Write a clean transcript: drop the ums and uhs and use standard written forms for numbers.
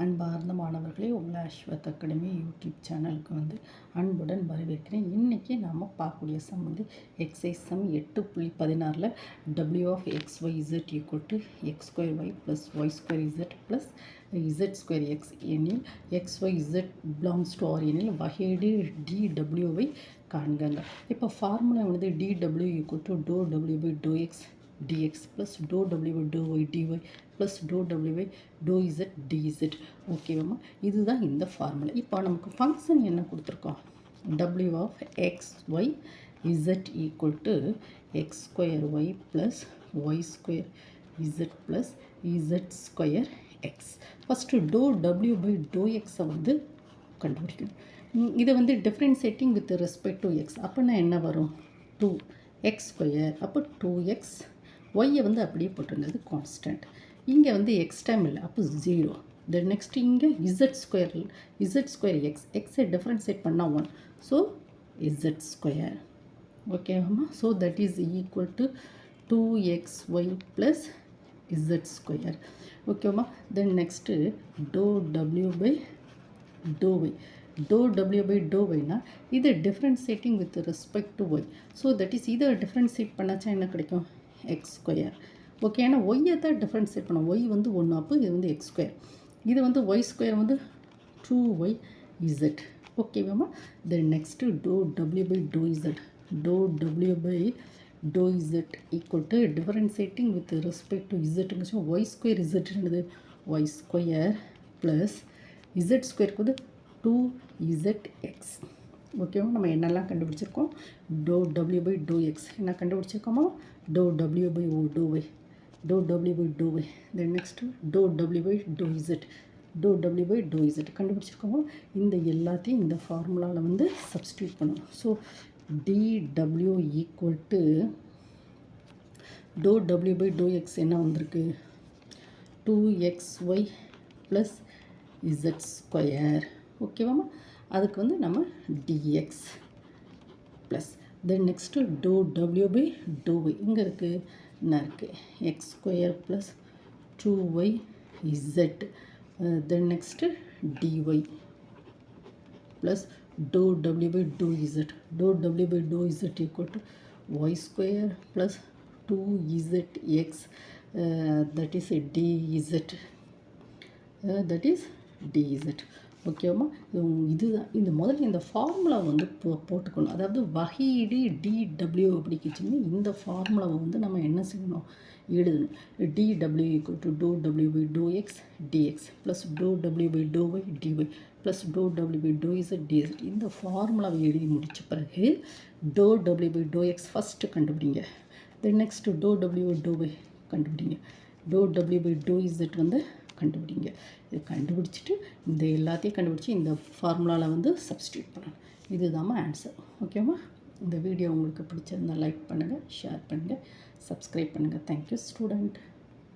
அன்பார்ந்த மாணவர்களே, உங்களை அஸ்வத் அகாடமி யூடியூப் சேனலுக்கு அன்புடன் வரவேற்கிறேன். இன்றைக்கி நாம் பார்க்கக்கூடிய sum exercise sum 8.16 w of x y z equal to x square y plus y square z plus z square x எனில் x y z belongs to R எனில் வகையீடு dw காண்கங்க. இப்போ formula dw equal to dou w by dou x dx plus dou w by dou y dy plus dou w by dou z dz. ஓகேவாம்மா, இதுதான் இந்த formula. இப்போ நமக்கு function என்ன கொடுத்துருக்கோம்? w of x y z equal to x square y plus y square z plus z square x. First dou w by dou x கண்டுபிடிக்கணும். இதை differentiating with respect to X. அப்படின்னா என்ன வரும்? 2x square. அப்போ 2x ஒய்யை அப்படியே போட்டுருங்க, அது கான்ஸ்டன்ட். இங்கே எக்ஸ் டைம் இல்லை, அப்போ 0. தென் நெக்ஸ்ட் இங்கே z ஸ்கொயர் எக்ஸை டிஃப்ரென்ஷியேட் பண்ணால் 1. So z square. ஓகேவாம்மா? So that is equal to 2xy plus z square. ஓகேவாம்மா? Then next dou w by dou y. dou w by dou yனா இது differentiating with respect to y. So that is இதை differentiate பண்ணாச்சா என்ன கிடைக்கும்? X square. Okay, ஏன்னா ஒய்யை தான் டிஃப்ரென்ஷியேட் பண்ணோம். ஒய் 1, அப்போ இது எக்ஸ் ஸ்கொயர். இது ஒய் ஸ்கொயர் 2y z. ஓகேவாம்மா? Then next dou w by dou z. dou w by dou z equal to differentiating with respect to இசட்டுங்க. ஒய் ஸ்கொயர் இசட் என்னது? ஒய் ஸ்கொயர் ப்ளஸ் இசட் ஸ்கொயருக்கு 2zx. ஓகேவா? நம்ம என்னெல்லாம் கண்டுபிடிச்சிருக்கோம்? dou w by dou x என்ன கண்டுபிடிச்சிருக்கோமோ? dou w by dou y. dou w by dou y. Then next dou w by dou z. dou w by dou z கண்டுபிடிச்சிருக்கோமோ? இந்த எல்லாத்தையும் இந்த ஃபார்முலாவில் சப்ஸ்டியூட் பண்ணணும். So dw equal to dou w by dou x என்ன வந்திருக்கு? 2xy plus z square. ஓகேவாம்மா? அதுக்கு நம்ம dx plus then next dou w by dou y இங்கே இருக்குது, என்ன இருக்குது? X square plus 2y z. Then next dy plus dou w by dou z. dou w by dou z equal to y square plus 2zx. That is dz. That is dz. ஓகேவாம்மா? இதுதான் இந்த முதல்ல இந்த formula போட்டுக்கணும். அதாவது வகையீடு dw அப்படிக்கிச்சிங்கன்னா இந்த ஃபார்முலாவை நம்ம என்ன செய்யணும்? எழுதணும். dw equal to dou w by dou x dx plus dou w by dou y dy plus dou w by dou z dz. இந்த ஃபார்முலாவை எழுதி முடித்த பிறகு dou w by dou x first கண்டுபிடிங்க. Then next dou w by dou y கண்டுபிடிங்க. dou w by dou z கண்டுபிடிங்க. இது கண்டுபிடிச்சிட்டு இந்த எல்லாத்தையும் கண்டுபிடிச்சி இந்த ஃபார்முலாவில் சப்ஸ்டியூட் பண்ணணும். இதுதாம்மா ஆன்சர். ஓகேவா? இந்த வீடியோ உங்களுக்கு பிடிச்சிருந்தால் லைக் பண்ணுங்கள், ஷேர் பண்ணுங்கள், சப்ஸ்கிரைப் பண்ணுங்கள். Thank you student.